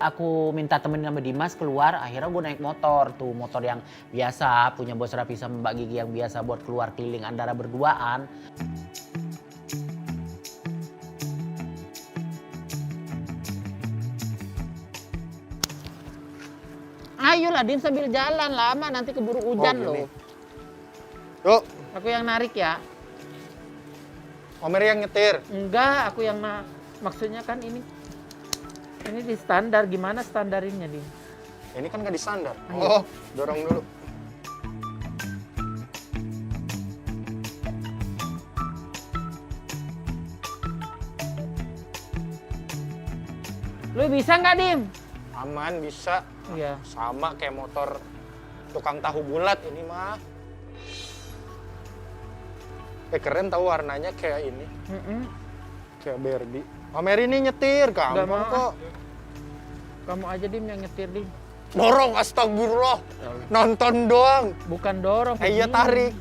aku minta temenin sama Dimas keluar, akhirnya gue naik motor tuh, motor yang biasa punya Bos Raffi sama Mbak Gigi yang biasa buat keluar keliling Andara berduaan. Ayolah Dim sambil jalan, lama nanti keburu hujan loh. Yuk, Aku yang narik ya. Omer yang nyetir. Enggak, aku yang maksudnya kan ini di standar, gimana standarinnya Dim? Ini kan nggak di standar. Ayo. Oh, dorong dulu. Lu bisa nggak Dim? Aman, bisa. Iya. Sama kayak motor tukang tahu bulat ini mah. Keren tahu warnanya kayak ini. Kayak Barbie. Omer ini nyetir, Nggak gampang mau. kok. Kamu aja Dim yang nyetir Dim. Dorong, astagfirullah. Nonton doang. Bukan dorong. Iya begini. tarik.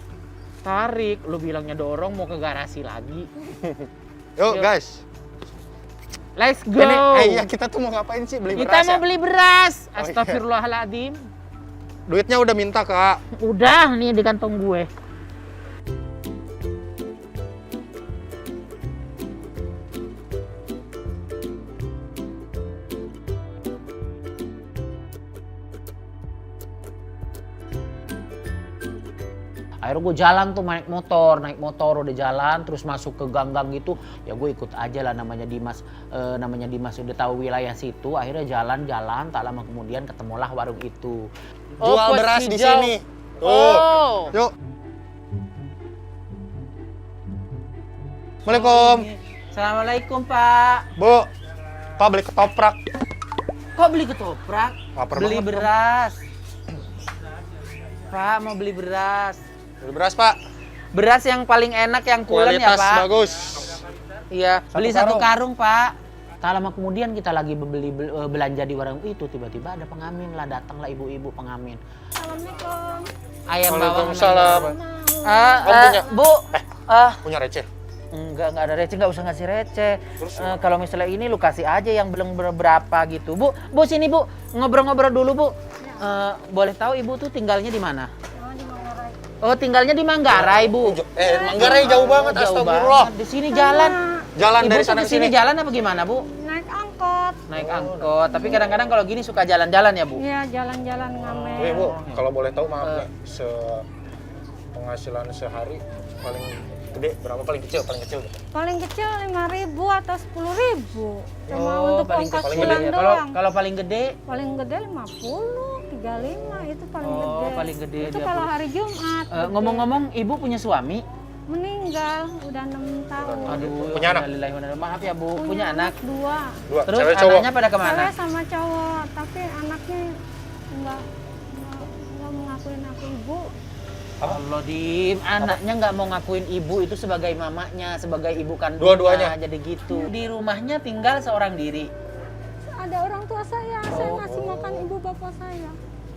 Tarik, lu bilangnya dorong mau ke garasi lagi. Yuk Yuk. guys. Let's go. Ini, iya kita tuh mau ngapain sih? Beli Kita beras mau ya? beli beras. Oh, iya. Astagfirullahaladzim. Duitnya udah minta kak. Udah nih di kantong gue. Akhirnya gue jalan tuh naik motor udah jalan terus masuk ke gang-gang gitu ya gue ikut aja lah namanya Dimas udah tahu wilayah situ akhirnya jalan-jalan tak lama kemudian ketemulah warung itu. Jual pos beras di hijau. sini. Tuh. Oh. Yuk. Assalamualaikum. Assalamualaikum Pak. Bu, Pak beli ketoprak. Kok beli ketoprak? Lapar Beli banget, beras. Pak mau beli beras. Beli beras Pak. Beras yang paling enak yang pulen ya Kualitas Pak. bagus. Iya, beli satu karung. karung Pak. Tak lama kemudian kita lagi belanja di warung itu tiba-tiba ada pengamen lah datanglah ibu-ibu pengamen. Assalamualaikum. Ayam bawang Waalaikumsalam. Kamu punya? Bu, Punya receh. enggak ada receh, enggak usah ngasih receh. Kalau misalnya ini lu kasih aja yang belum berapa gitu. Bu sini Bu, ngobrol-ngobrol dulu Bu. Boleh tahu ibu tuh tinggalnya di mana? Oh, di Manggarai. Oh, tinggalnya di Manggarai, Bu. Manggarai jauh banget, Jauh astagfirullah. banget. Di sini jalan. Jalan Ibu dari tuh sana ke ke sini sini. jalan apa gimana, Bu? Naik angkot. Naik angkot. Tapi kadang-kadang kalau gini suka jalan-jalan ya, Bu? Iya, jalan-jalan ngamen. Bu, kalau boleh tahu maaf nggak, penghasilan sehari paling gede berapa? Paling kecil? Paling kecil 5.000 atau 10.000. Cuma untuk paling ongkos kecil pulang ya. doang. Kalau paling gede Paling gede 50, 35 itu paling Oh, gede. paling gede Itu dia kalau punya. hari Jumat. gede. ngomong-ngomong, ibu punya suami? Meninggal udah 6 tahun. Aduh, Punya anak? innalillahi wa inna ilaihi. Maaf ya, Bu. Punya anak. 2. Dua, Terus cewek cowok. anaknya pada kemana? Cewek sama cowok, tapi anaknya enggak mengakuin aku ibu. Allah, Dim. Anaknya nggak mau ngakuin ibu itu sebagai mamanya, sebagai ibu kandungnya. Dua-duanya? Jadi gitu. Di rumahnya tinggal seorang diri. Ada orang tua saya Oh. ngasih makan ibu bapak saya.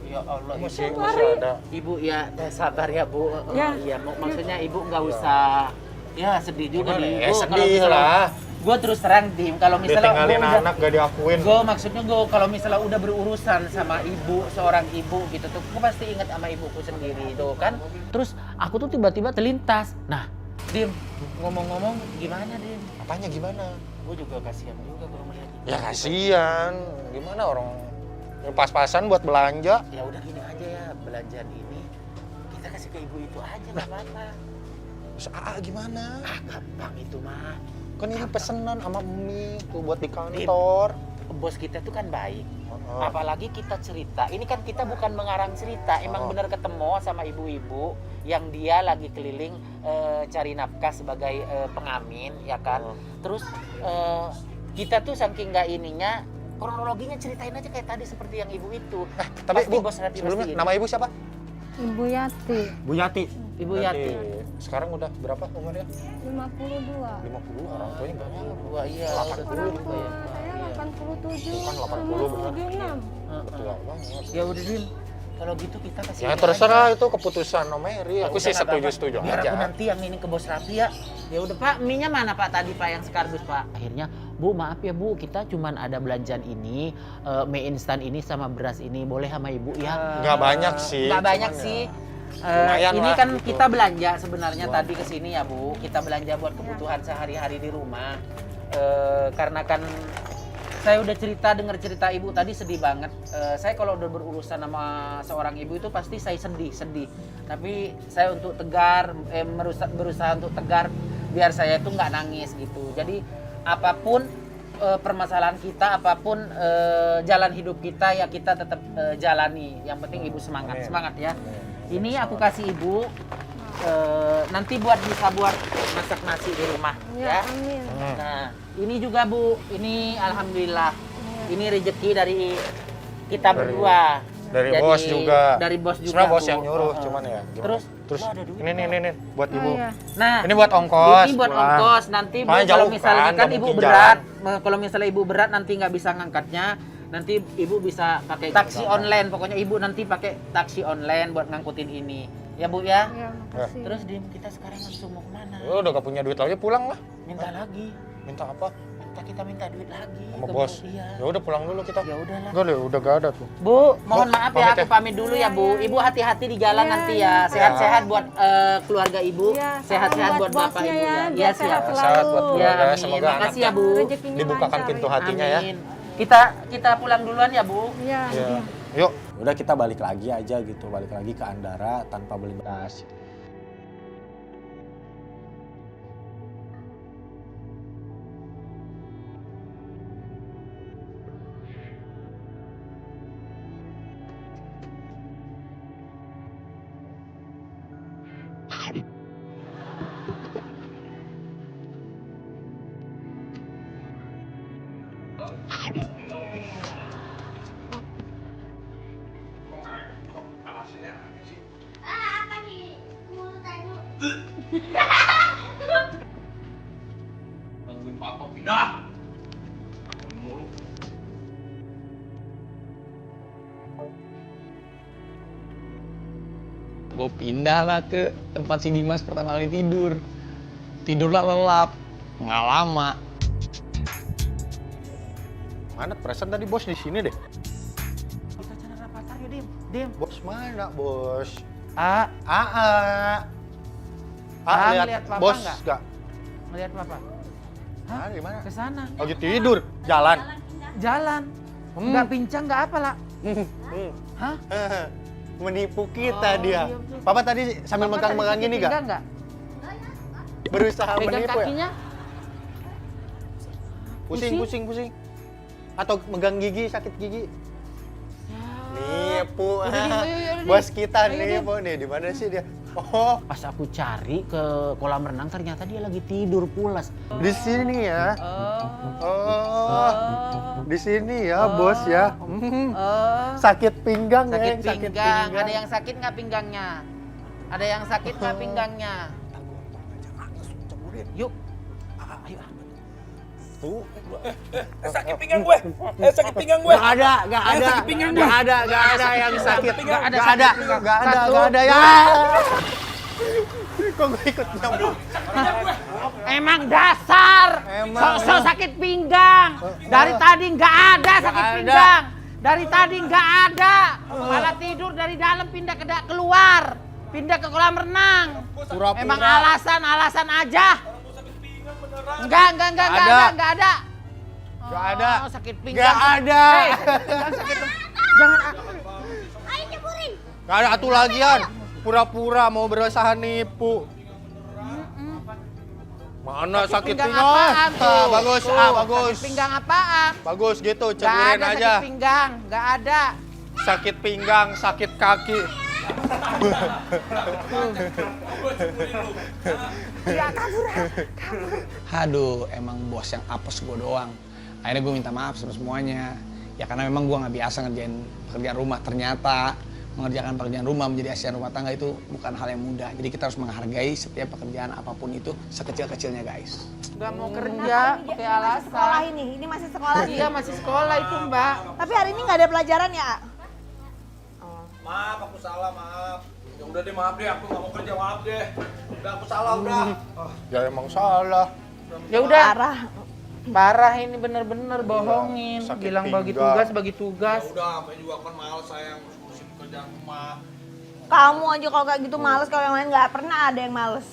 Ya Allah, Masih ibu. ada. Ibu ya sabar ya Bu. Ya. Iya, maksudnya ibu nggak usah. Ya sedih juga Gimana nih. ya? Gua Sedih kalau misalnya- lah. Gua terus terang Dim, kalau misalnya Ditinggalin gua udah- anak gak diakuin. Gue maksudnya kalau misalnya udah berurusan sama ibu, seorang ibu gitu tuh, gue pasti ingat sama ibuku sendiri tuh kan. Terus aku tuh tiba-tiba terlintas. Nah, Dim, ngomong-ngomong gimana Dim? Apanya gimana? Gue juga kasihan juga kalau melihat ibu. Ya kasihan. Gimana orang pas-pasan buat belanja? Ya udah gini aja ya, belanjaan ini kita kasih ke ibu itu aja nggak apa-apa. Terus gimana? Gampang itu mah. Kan ini pesenan sama Umi tuh buat di kantor. Bos kita tuh kan baik. Oh. Apalagi kita cerita, ini kan kita bukan mengarang cerita, emang benar ketemu sama ibu-ibu yang dia lagi keliling cari nafkah sebagai pengamen, ya kan. Terus kita tuh saking nggak ininya, kronologinya ceritain aja kayak tadi seperti yang ibu itu. Tapi Pasti Bu, Bos Raffi sebelumnya pasti nama ibu siapa? Ibu Yati, Bu Yati. Ibu Yati. Sekarang udah berapa umurnya? 52. 50, orang tuanya banyak. Wah iya, udah 80 tua Orang tua ya. saya 87. Bukan 80 sama bener. 76. Tua banget. Ya udah Dim, Kalau gitu kita kasih Ya dia terserah aja. itu keputusan Om Mary. Aku Udah, sih nggak apa-apa. setuju Biar aja. aku nanti yang ini ke bos Raffi ya. Ya udah Pak, mie-nya mana Pak tadi Pak yang sekardus Pak? Akhirnya, Bu maaf ya Bu, kita cuman ada belanjaan ini, mie instan ini sama beras ini, boleh sama Ibu ya? Nggak banyak sih. Nggak banyak cuman sih. ya, lumayan Ini lah kan gitu. kita belanja sebenarnya tadi ke sini ya Bu. Kita belanja buat kebutuhan sehari-hari di rumah. Karena kan saya udah dengar cerita ibu tadi sedih banget. Saya kalau udah berurusan sama seorang ibu itu pasti saya sedih. Tapi saya untuk tegar, berusaha untuk tegar biar saya itu nggak nangis gitu. Jadi apapun permasalahan kita, apapun jalan hidup kita ya kita tetap jalani. Yang penting ibu semangat, Amin. semangat ya. Ini aku kasih ibu. Nanti bisa buat masak nasi di rumah ya. Amin. Nah, ini juga Bu, ini alhamdulillah. Ini rezeki dari kita berdua. Dari Jadi, bos juga. Dari bos juga. Sebenarnya bos Bu. yang nyuruh, Heeh. cuman ya. gimana? Terus, Terus lo ada duit ini buat ibu. Oh, iya. Nah, Ini buat ongkos. ini buat pulang. ongkos. Nanti Bu, Soalnya kalau jauh misalnya kan, kan nggak ibu mungkin berat, kalau misalnya ibu berat nanti nggak bisa ngangkatnya, nanti ibu bisa pakai taksi online. Pokoknya ibu nanti pakai taksi online buat ngangkutin ini. Ya Bu ya. Ya, makasih. Terus Dim, kita sekarang langsung mau kemana? Lu udah gak punya duit lagi, pulang lah. Minta lagi. Minta apa? Kita minta duit lagi. Sama ke bos. Iya. Ya udah pulang dulu kita. Ya udahlah. Enggak deh, udah gak ada tuh. Bu, mohon Bu, maaf pamit ya, ya. aku pamit dulu ya Bu. Ibu hati-hati di jalan Iya, nanti iya. ya. Sehat-sehat buat keluarga Ibu. Iya, sehat-sehat salam buat buat bapak bosnya Ibu ya, ya. biar Iya sehat siap. selalu. Sehat buat Ya, keluarga. amin. Semoga Makasih ya Bu. Rezekinya dibukakan lancar, pintu ya. hatinya ya. Amin. Kita pulang duluan ya Bu. Iya. Ya. Yuk. Udah kita balik lagi aja gitu, balik lagi ke Andara tanpa beli beras. Gue pindah lah ke tempat si Dimas pertama kali tidur. Tidurlah lelap, nggak lama. Mana perasaan tadi bos di sini deh. Kita cari rapat yuk, Dim. Dim. Bos mana, bos? Ah, Lihat ngeliat papa bos nggak? nggak? melihat Papa. Ah, di mana? Ke sana. Lagi tidur, jalan. Jalan. Enggak pincang, enggak apa lah. Hah? Menipu kita Oh, dia. iya, betul. Papa tadi sambil Papa megang-megang tadi gini pinggang gak? nggak? Berusaha Pegang menipu ya? kakinya? Pusing, pusing? pusing, pusing. Atau megang gigi, sakit gigi. Nipu. Udah, Dim, ayo, Dim. Bos kita Ayo, Dim. nipu nih. Di mana sih dia? Oh, Pas aku cari ke kolam renang ternyata dia lagi tidur pulas. di sini ya. Oh. Oh, di sini ya, bos ya. Oh. Sakit pinggang Sakit ya, pinggang. Ada yang sakit nggak pinggangnya? Ada yang sakit nggak pinggangnya? Yuk. Ayo. Tuh. Sakit pinggang gue. Sakit pinggang gue. Gak ada, gak ada, sakit pinggang gak ada, gak ada yang sakit, Nggak ada gak sakit ada, pinggang. gak ada, Satu. gak ada ya. Kok gue ikut nyambung? Emang dasar. Emang. Sok-sok sakit pinggang. Dari tadi nggak ada sakit Nggak ada. pinggang. Dari tadi nggak ada. Malah tidur dari dalam pindah keluar. Pindah ke kolam renang. Pura-pura. Emang alasan aja. Enggak Ada. ada. Gak ada. Oh, sakit pinggang. Gak ada. Hei, pinggang sakit. Jangan. Gak ada atu lagian. Pura-pura mau berusaha nipu. Mana sakit Pinggang pinggang? apaan tuh? Ah, bagus, Tuh, bagus. Sakit pinggang apaan? Bagus gitu, Gak ceburin ada aja. sakit pinggang, gak ada. Sakit pinggang, sakit kaki. Aduh, emang bos yang apes gue doang. Akhirnya gue minta maaf sama semuanya. Ya karena memang gue nggak biasa ngerjain pekerjaan rumah. Ternyata mengerjakan pekerjaan rumah menjadi asisten rumah tangga itu bukan hal yang mudah. Jadi kita harus menghargai setiap pekerjaan apapun itu sekecil-kecilnya guys. Gak mau kerja, pakai alasan. Sekolah ini masih sekolah nih. Iya masih sekolah itu Mbak. Tapi hari ini nggak ada pelajaran ya? Maaf, aku salah, maaf. Ya udah deh, maaf deh, aku nggak mau kerja, maaf deh. Udah aku salah, udah. Ya emang salah. Ya udah. Parah. Parah ini bener-bener bohongin. sakit Bilang bagi pinggang. tugas. Ya udah, apa juga kan males saya ngurusin kerjaan rumah. Kamu aja kalau kayak gitu males, kalau yang lain nggak pernah ada yang males.